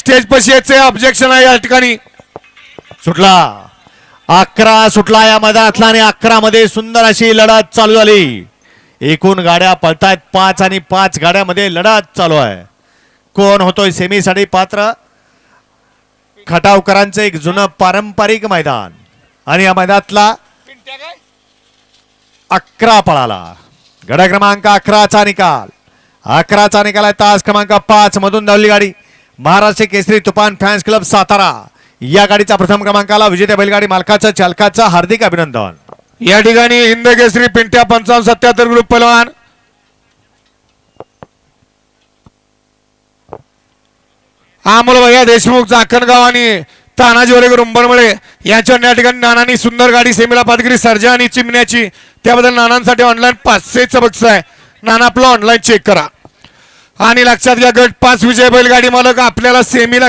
Stage पशी याचे objection आहे या ठिकाणी. सुटला 11 सुटला या मैदानातला आणि 11 मध्ये सुंदर अशी लढत चालू झाली. एकूण गाड्या पळतायत 5 आणि 5 गाड्यामध्ये लढत चालू आहे. कोण होतोय सेमीसाठी पात्र? खटावकरांचं एक जुनं पारंपरिक मैदान आणि या मैदानातला 11 पळाला. गडा क्रमांक 11चा निकाल. 11चा निकाल आहे. तास क्रमांक 5 मधून धावली गाडी महाराष्ट्र केसरी तुफान फॅन्स क्लब सातारा. या गाडीचा प्रथम क्रमांकाला विजेत्या बैलगाडी मालकाचं चालकाचं हार्दिक अभिनंदन. या ठिकाणी हिंद केसरी पिंट्या 55-77 ग्रुप पहलवान अमोल भैया देशमुख चाकणगाव आणि तानाजी वरेकर उंबरमळे यांच्या या ठिकाणी नानांनी सुंदर गाडी सेमीला पादगिरी सर्जा आणि चिमण्याची. त्याबद्दल नानांसाठी ऑनलाईन 500चं बक्षीस आहे. नाना आपलं ऑनलाईन चेक करा आणि लक्षात घ्या गट 5 विजय बैलगाडी मालक आपल्याला सेमीला